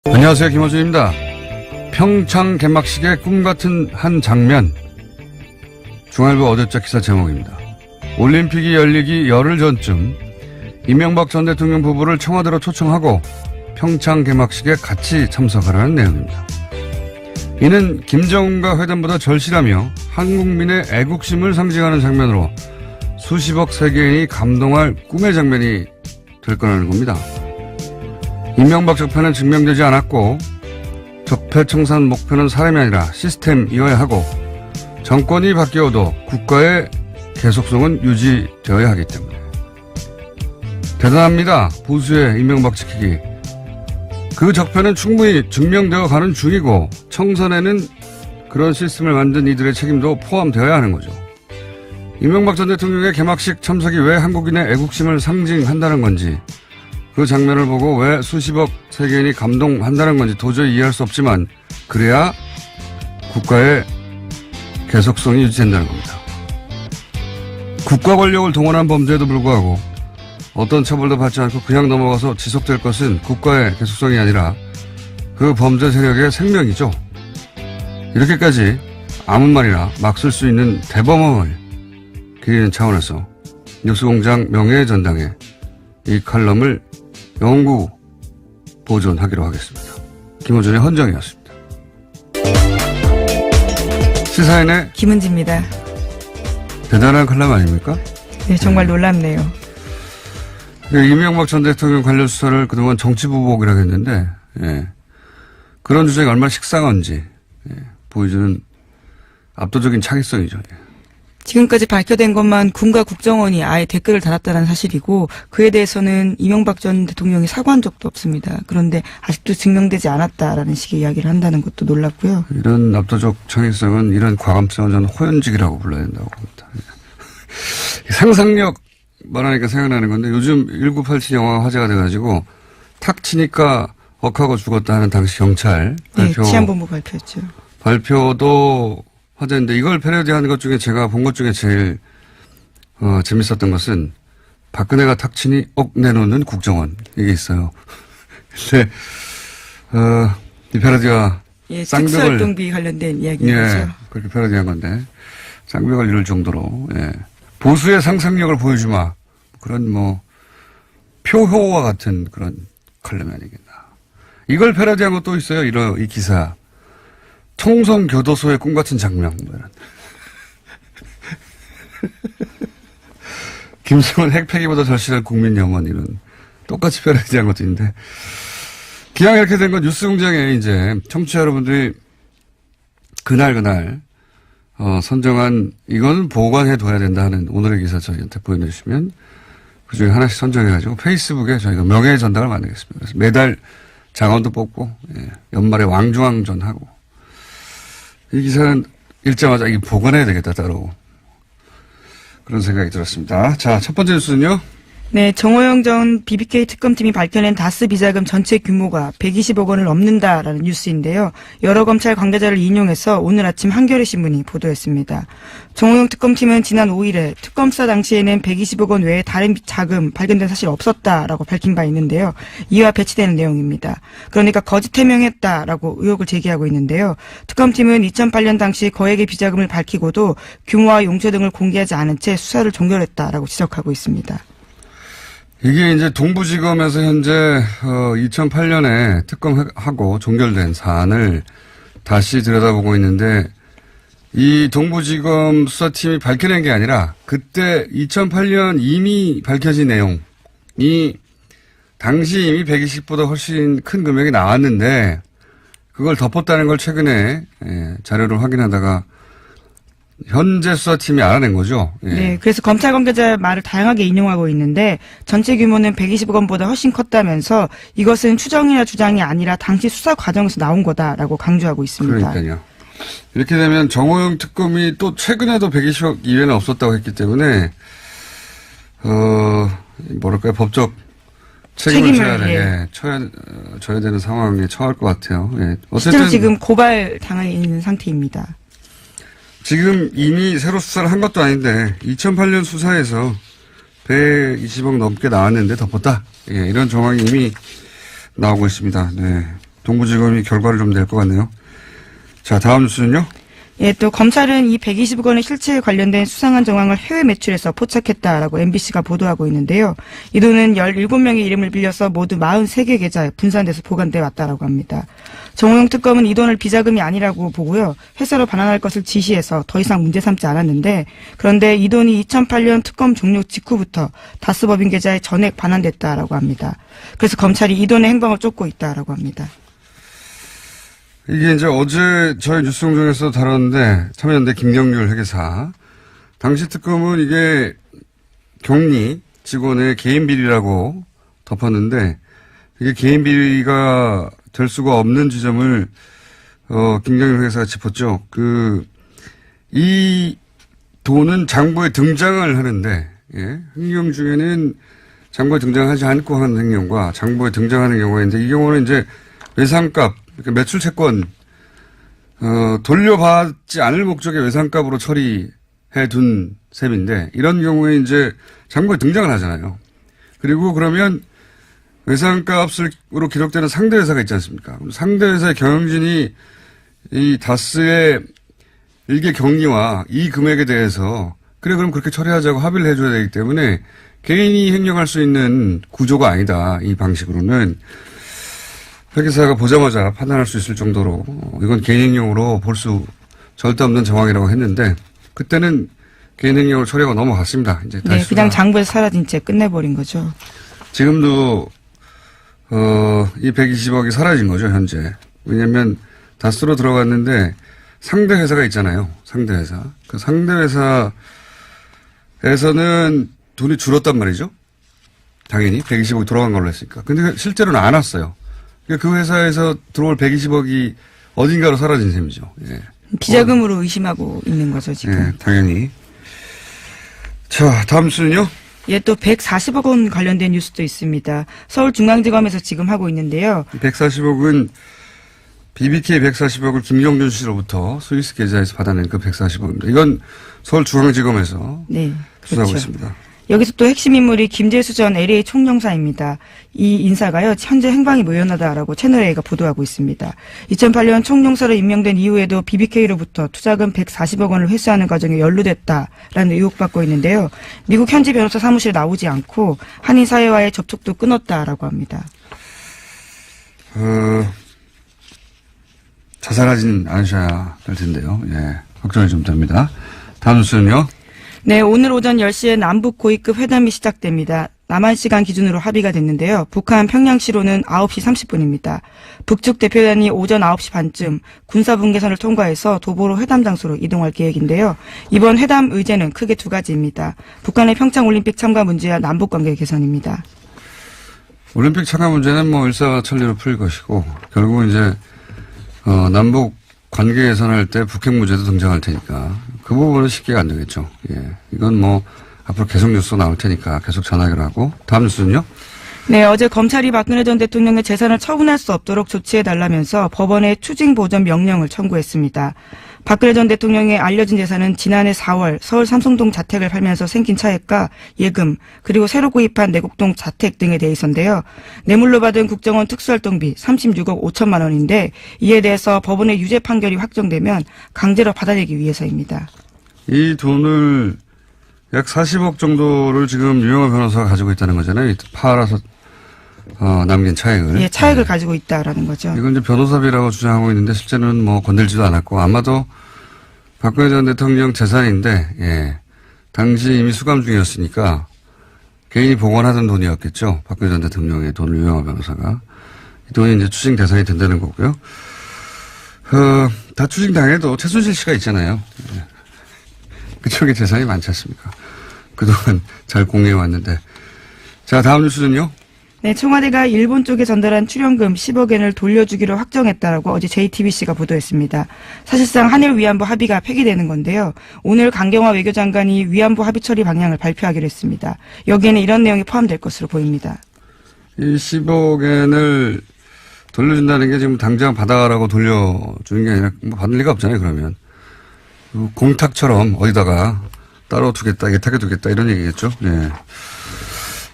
안녕하세요, 김호준입니다. 평창 개막식의 꿈같은 한 장면. 중앙일보 어제자 기사 제목입니다. 올림픽이 열리기 열흘 전쯤 이명박 전 대통령 부부를 청와대로 초청하고 평창 개막식에 같이 참석하라는 내용입니다. 이는 김정은과 회담보다 절실하며 한국민의 애국심을 상징하는 장면으로 수십억 세계인이 감동할 꿈의 장면이 될 거라는 겁니다. 이명박 적폐는 증명되지 않았고 적폐청산 목표는 사람이 아니라 시스템이어야 하고 정권이 바뀌어도 국가의 계속성은 유지되어야 하기 때문에 대단합니다. 보수의 이명박 지키기. 그 적폐는 충분히 증명되어 가는 중이고 청산에는 그런 시스템을 만든 이들의 책임도 포함되어야 하는 거죠. 이명박 전 대통령의 개막식 참석이 왜 한국인의 애국심을 상징한다는 건지, 그 장면을 보고 왜 수십억 세계인이 감동한다는 건지 도저히 이해할 수 없지만 그래야 국가의 계속성이 유지된다는 겁니다. 국가 권력을 동원한 범죄에도 불구하고 어떤 처벌도 받지 않고 그냥 넘어가서 지속될 것은 국가의 계속성이 아니라 그 범죄 세력의 생명이죠. 이렇게까지 아무 말이나 막 쓸 수 있는 대범함을 기리는 차원에서 뉴스공장 명예의 전당에 이 칼럼을 영구 보존하기로 하겠습니다. 김호준의 헌정이었습니다. 시사인의 김은지입니다. 대단한 칼럼 아닙니까? 네, 정말 놀랍네요. 이명박 전 대통령 관련 수사를 그동안 정치보복이라고 했는데, 예. 그런 주장이 얼마나 식상한지, 예. 보여주는 압도적인 창의성이죠. 예. 지금까지 밝혀된 것만 군과 국정원이 아예 댓글을 달았다는 사실이고, 그에 대해서는 이명박 전 대통령이 사과한 적도 없습니다. 그런데 아직도 증명되지 않았다라는 식의 이야기를 한다는 것도 놀랍고요. 이런 압도적 창의성은, 이런 과감성은 저는 호연직이라고 불러야 된다고 봅니다. 예. 상상력 말하니까 생각나는 건데, 요즘 1987 영화가 화제가 돼가지고 탁 치니까 억하고 죽었다 하는 당시 경찰 발표. 네, 치안본부 발표였죠. 발표도 화제인데, 이걸 패러디하는 것 중에 제가 본 것 중에 제일 재밌었던 것은 박근혜가 탁 치니 억 내놓는 국정원, 이게 있어요. 근데 이 패러디가 예, 쌍벽을, 특수활동비 관련된 이야기죠. 예, 그렇게 패러디한 건데 쌍벽을 이룰 정도로, 예. 보수의 상상력을 보여주마, 그런 뭐 표효와 같은 그런 칼럼이 아니겠나. 이걸 패러디한 것도 있어요. 이 기사. 청송교도소의 꿈같은 장면. 김승원 핵폐기보다 절실한 국민 염원, 이런 똑같이 패러디한 것도 있는데, 기왕 이렇게 된 건 뉴스공장에 이제 청취자 여러분들이 그날 선정한 이거는 보관해둬야 된다 하는 오늘의 기사 저희한테 보내주시면 그중에 하나씩 선정해가지고 페이스북에 저희가 명예의 전당을 만들겠습니다. 그래서 매달 장원도 뽑고, 예, 연말에 왕중왕전하고. 이 기사는 읽자마자 이 보관해야 되겠다, 따로. 그런 생각이 들었습니다. 자, 첫 번째 뉴스는요. 네, 정호영 전 BBK 특검팀이 밝혀낸 다스 비자금 전체 규모가 120억 원을 넘는다라는 뉴스인데요. 여러 검찰 관계자를 인용해서 오늘 아침 한겨레 신문이 보도했습니다. 정호영 특검팀은 지난 5일에 특검 수사 당시에는 120억 원 외에 다른 자금 발견된 사실 없었다라고 밝힌 바 있는데요. 이와 배치되는 내용입니다. 그러니까 거짓 해명했다라고 의혹을 제기하고 있는데요. 특검팀은 2008년 당시 거액의 비자금을 밝히고도 규모와 용처 등을 공개하지 않은 채 수사를 종결했다라고 지적하고 있습니다. 이게 이제 동부지검에서 현재 2008년에 특검하고 종결된 사안을 다시 들여다보고 있는데, 이 동부지검 수사팀이 밝혀낸 게 아니라 그때 2008년 이미 밝혀진 내용이 당시 이미 120보다 훨씬 큰 금액이 나왔는데 그걸 덮었다는 걸 최근에 자료를 확인하다가 현재 수사팀이 알아낸 거죠. 예. 네, 그래서 검찰 관계자 말을 다양하게 인용하고 있는데 전체 규모는 120억 원보다 훨씬 컸다면서 이것은 추정이나 주장이 아니라 당시 수사 과정에서 나온 거다라고 강조하고 있습니다. 그러니까요. 이렇게 되면 정호영 특검이 또 최근에도 120억 이외는 없었다고 했기 때문에 뭐랄까요, 법적 책임을 져야 되는 상황에 처할 것 같아요. 예. 어쨌든 지금 고발 당해 있는 상태입니다. 지금 이미 새로 수사를 한 것도 아닌데 2008년 수사에서 120억 넘게 나왔는데 덮었다. 예, 이런 정황이 이미 나오고 있습니다. 네. 동부지검이 결과를 좀 낼 것 같네요. 자, 다음 뉴스는요? 예, 또 검찰은 이 120억 원의 실체에 관련된 수상한 정황을 해외 매출해서 포착했다라고 MBC가 보도하고 있는데요. 이 돈은 17명의 이름을 빌려서 모두 43개 계좌에 분산돼서 보관돼 왔다라고 합니다. 정호영 특검은 이 돈을 비자금이 아니라고 보고요. 회사로 반환할 것을 지시해서 더 이상 문제 삼지 않았는데, 그런데 이 돈이 2008년 특검 종료 직후부터 다스법인 계좌에 전액 반환됐다라고 합니다. 그래서 검찰이 이 돈의 행방을 쫓고 있다라고 합니다. 이게 이제 어제 저희 뉴스공장에서 다뤘는데 참여연대 김경률 회계사. 당시 특검은 이게 격리 직원의 개인 비리라고 덮었는데 이게 개인 비리가 될 수가 없는 지점을 김경률 회계사가 짚었죠. 이 돈은 장부에 등장을 하는데 행령 중에는 장부에 등장하지 않고 하는 행령과 장부에 등장하는 경우가 있는데 이 경우는 이제 외상값 그러니까 매출 채권 돌려받지 않을 목적의 외상값으로 처리해 둔 셈인데 이런 경우에 이제 장부에 등장을 하잖아요. 그리고 그러면 외상값으로 기록되는 상대 회사가 있지 않습니까? 그럼 상대 회사의 경영진이 이 다스의 일개 격리와 이 금액에 대해서 그래 그럼 그렇게 처리하자고 합의를 해줘야 되기 때문에 개인이 행령할 수 있는 구조가 아니다. 이 방식으로는. 회계사가 보자마자 판단할 수 있을 정도로 이건 개인 행령으로 볼 수 절대 없는 정황이라고 했는데 그때는 개인 행령으로 처리하고 넘어갔습니다. 이제 네, 그냥 장부에서 사라진 채 끝내버린 거죠. 지금도 이 120억이 사라진 거죠 현재. 왜냐하면 다스로 들어갔는데 상대 회사가 있잖아요. 상대 회사. 그 상대 회사에서는 돈이 줄었단 말이죠. 당연히 120억이 돌아간 걸로 했으니까. 근데 실제로는 안 왔어요. 그 회사에서 들어올 120억이 어딘가로 사라진 셈이죠. 예. 비자금으로 의심하고 있는 거죠, 지금. 예, 당연히. 자, 다음 수는요? 예, 또 140억 원 관련된 뉴스도 있습니다. 서울중앙지검에서 지금 하고 있는데요. 140억은 BBK 140억을 김경준 씨로부터 스위스 계좌에서 받아낸 그 140억입니다. 이건 서울중앙지검에서 네, 수사하고 그렇죠. 있습니다. 여기서 또 핵심 인물이 김재수 전 LA 총영사입니다. 이 인사가요, 현재 행방이 묘연하다라고 채널A가 보도하고 있습니다. 2008년 총영사로 임명된 이후에도 BBK로부터 투자금 140억 원을 회수하는 과정에 연루됐다라는 의혹받고 있는데요. 미국 현지 변호사 사무실에 나오지 않고 한인 사회와의 접촉도 끊었다라고 합니다. 자살하진 않으셔야 될 텐데요. 예, 걱정이 좀 됩니다. 다음 뉴스는요? 네, 오늘 오전 10시에 남북 고위급 회담이 시작됩니다. 남한 시간 기준으로 합의가 됐는데요. 북한 평양시로는 9시 30분입니다. 북측 대표단이 오전 9시 반쯤 군사분계선을 통과해서 도보로 회담 장소로 이동할 계획인데요. 이번 회담 의제는 크게 두 가지입니다. 북한의 평창올림픽 참가 문제와 남북관계 개선입니다. 올림픽 참가 문제는 뭐 일사천리로 풀 것이고 결국은 이제 남북 관계 개선할 때 북핵 문제도 등장할 테니까 그 부분은 쉽게 안 되겠죠. 예. 이건 뭐 앞으로 계속 뉴스 나올 테니까 계속 전화기로 하고. 다음 뉴스는요? 네, 어제 검찰이 박근혜 전 대통령의 재산을 처분할 수 없도록 조치해달라면서 법원에 추징보전 명령을 청구했습니다. 박근혜 전 대통령의 알려진 재산은 지난해 4월 서울 삼성동 자택을 팔면서 생긴 차액과 예금, 그리고 새로 구입한 내곡동 자택 등에 대해서인데요. 뇌물로 받은 국정원 특수활동비 36억 5천만 원인데 이에 대해서 법원의 유죄 판결이 확정되면 강제로 받아내기 위해서입니다. 이 돈을 약 40억 정도를 지금 유영하 변호사가 가지고 있다는 거잖아요. 팔아서 남긴 차액을. 예, 차액을 가지고 있다라는 거죠. 이건 이제 변호사비라고 주장하고 있는데 실제는 뭐 건들지도 않았고 아마도 박근혜 전 대통령 재산인데 예, 당시 이미 수감 중이었으니까 개인이 복원하던 돈이었겠죠. 박근혜 전 대통령의 돈을 유영하 변호사가. 이 돈이 이제 추징 대상이 된다는 거고요. 다 추징당해도 최순실 씨가 있잖아요. 예. 그쪽에 재산이 많지 않습니까? 그동안 잘 공유해왔는데. 자, 다음 뉴스는요? 네, 청와대가 일본 쪽에 전달한 출연금 10억 엔을 돌려주기로 확정했다라고 어제 JTBC가 보도했습니다. 사실상 한일 위안부 합의가 폐기되는 건데요. 오늘 강경화 외교장관이 위안부 합의 처리 방향을 발표하기로 했습니다. 여기에는 이런 내용이 포함될 것으로 보입니다. 이 10억 엔을 돌려준다는 게 지금 당장 받아가라고 돌려주는 게 아니라 뭐 받을 리가 없잖아요, 그러면. 공탁처럼 어디다가 따로 두겠다, 예탁해 두겠다 이런 얘기겠죠. 예.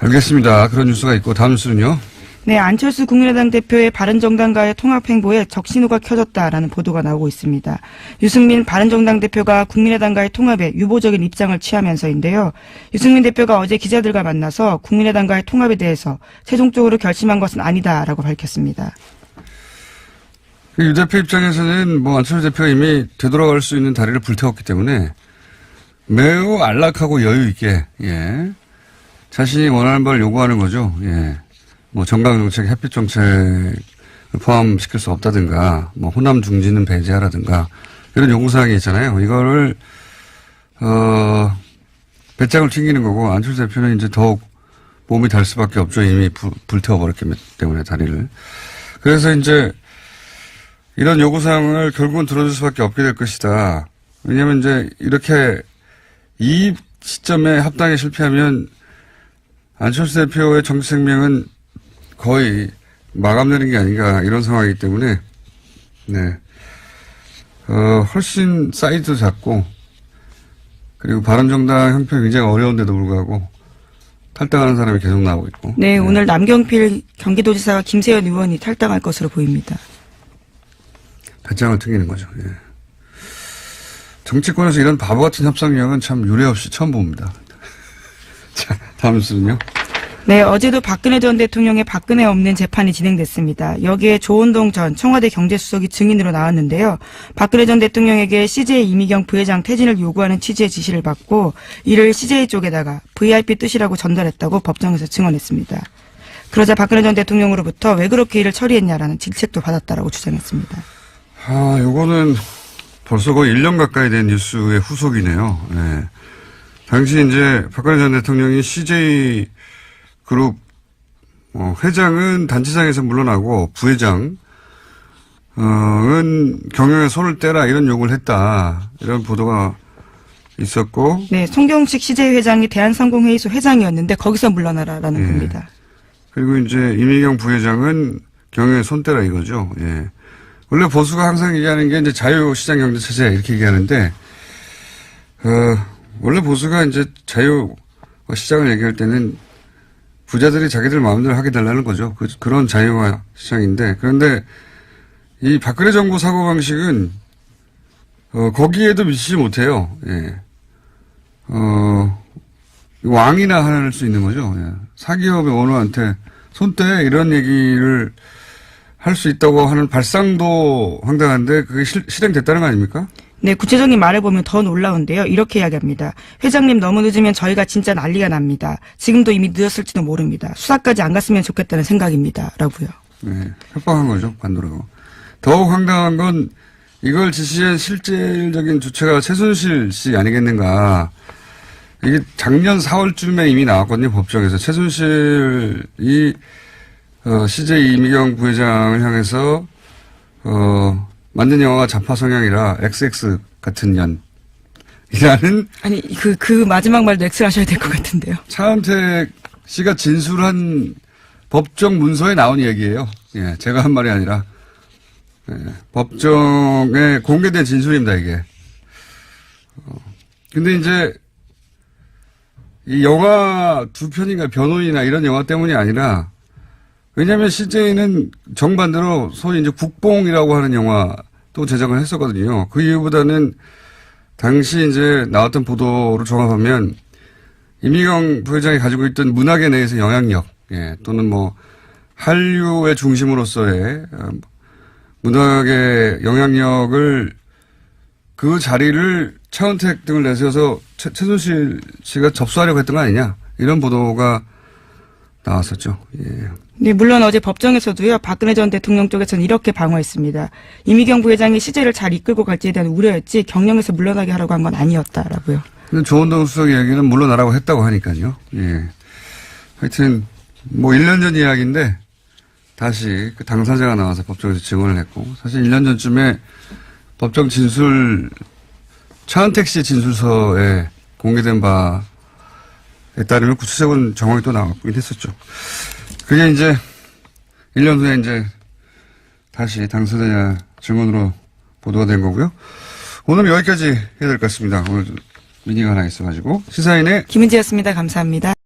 알겠습니다. 그런 뉴스가 있고 다음 뉴스는요. 네, 안철수 국민의당 대표의 바른정당과의 통합행보에 적신호가 켜졌다라는 보도가 나오고 있습니다. 유승민 바른정당 대표가 국민의당과의 통합에 유보적인 입장을 취하면서인데요. 유승민 대표가 어제 기자들과 만나서 국민의당과의 통합에 대해서 최종적으로 결심한 것은 아니다라고 밝혔습니다. 유 대표 입장에서는 뭐 안철수 대표가 이미 되돌아갈 수 있는 다리를 불태웠기 때문에 매우 안락하고 여유 있게 예. 자신이 원하는 바를 요구하는 거죠. 예. 뭐 정강정책, 햇빛정책을 포함시킬 수 없다든가, 뭐 호남 중진은 배제하라든가 이런 요구사항이 있잖아요. 이거를 배짱을 튕기는 거고 안철수 대표는 이제 더욱 몸이 달 수밖에 없죠. 이미 불태워버렸기 때문에 다리를. 그래서 이제 이런 요구사항을 결국은 들어줄 수밖에 없게 될 것이다. 왜냐하면 이제 이렇게 이 시점에 합당에 실패하면 안철수 대표의 정치 생명은 거의 마감되는 게 아닌가 이런 상황이기 때문에 네. 훨씬 사이즈도 작고 그리고 바른정당 형편이 굉장히 어려운데도 불구하고 탈당하는 사람이 계속 나오고 있고. 네, 오늘 남경필 경기도지사와 김세현 의원이 탈당할 것으로 보입니다. 배짱을 튕기는 거죠. 예. 정치권에서 이런 바보 같은 협상력은 참 유례 없이 처음 봅니다. 자, 다음 순요. 네, 어제도 박근혜 전 대통령의 박근혜 없는 재판이 진행됐습니다. 여기에 조원동 전 청와대 경제수석이 증인으로 나왔는데요. 박근혜 전 대통령에게 CJ 이미경 부회장 퇴진을 요구하는 취지의 지시를 받고 이를 CJ 쪽에다가 VIP 뜻이라고 전달했다고 법정에서 증언했습니다. 그러자 박근혜 전 대통령으로부터 왜 그렇게 일을 처리했냐라는 질책도 받았다라고 주장했습니다. 요거는 벌써 거의 1년 가까이 된 뉴스의 후속이네요. 네. 당시 이제 박근혜 전 대통령이 CJ 그룹 회장은 단체장에서 물러나고 부회장은 경영에 손을 떼라 이런 요구를 했다. 이런 보도가 있었고. 네, 송경식 CJ 회장이 대한상공회의소 회장이었는데 거기서 물러나라라는 겁니다. 그리고 이제 이미경 부회장은 경영에 손 떼라 이거죠. 예. 원래 보수가 항상 얘기하는 게 이제 자유시장 경제 체제 이렇게 얘기하는데, 원래 보수가 이제 자유 시장을 얘기할 때는 부자들이 자기들 마음대로 하게 달라는 거죠. 그런 자유화 시장인데, 그런데 이 박근혜 정부 사고방식은, 거기에도 미치지 못해요. 예. 왕이나 할 수 있는 거죠. 예. 사기업의 오너한테 손떼 이런 얘기를 할 수 있다고 하는 발상도 황당한데 그게 실행됐다는 거 아닙니까? 네, 구체적인 말을 보면 더 놀라운데요. 이렇게 이야기합니다. 회장님 너무 늦으면 저희가 진짜 난리가 납니다. 지금도 이미 늦었을지도 모릅니다. 수사까지 안 갔으면 좋겠다는 생각입니다. 라고요. 네, 협박한 거죠. 반대로. 더욱 황당한 건 이걸 지시한 실질적인 주체가 최순실 씨 아니겠는가. 이게 작년 4월쯤에 이미 나왔거든요. 법정에서. 최순실이 CJ 이미경 부회장을 향해서 만든 영화가 좌파 성향이라 XX 같은 년이라는 아니 그 마지막 말도 X를 하셔야 될 것 같은데요. 차은택 씨가 진술한 법정 문서에 나온 얘기예요. 예, 제가 한 말이 아니라 법정에 공개된 진술입니다. 이게. 근데 이제 이 영화 두 편인가 변호인이나 이런 영화 때문이 아니라 왜냐하면 CJ는 정반대로 소위 이제 국뽕이라고 하는 영화도 제작을 했었거든요. 그 이유보다는 당시 이제 나왔던 보도를 종합하면 이미경 부회장이 가지고 있던 문화계 내에서 영향력, 예, 또는 뭐 한류의 중심으로서의 문화계 영향력을 그 자리를 차은택 등을 내세워서 최순실 씨가 접수하려고 했던 거 아니냐 이런 보도가 나왔었죠. 예. 네, 물론 어제 법정에서도요, 박근혜 전 대통령 쪽에서는 이렇게 방어했습니다. 이미경 부회장이 CJ를 잘 이끌고 갈지에 대한 우려였지 경영에서 물러나게 하라고 한 건 아니었다라고요. 근데 조원동 수석 이야기는 물러나라고 했다고 하니까요. 예. 하여튼 뭐 1년 전 이야기인데 다시 그 당사자가 나와서 법정에서 증언을 했고 사실 1년 전쯤에 법정 진술 차은택 씨 진술서에 공개된 바에 따르면 구체적인 정황이 또 나왔긴 했었죠. 그게 이제 1년 후에 이제 다시 당사자 증언으로 보도가 된 거고요. 오늘 여기까지 해야 될 것 같습니다. 오늘 미니가 하나 있어가지고 시사인의 김은지였습니다. 감사합니다.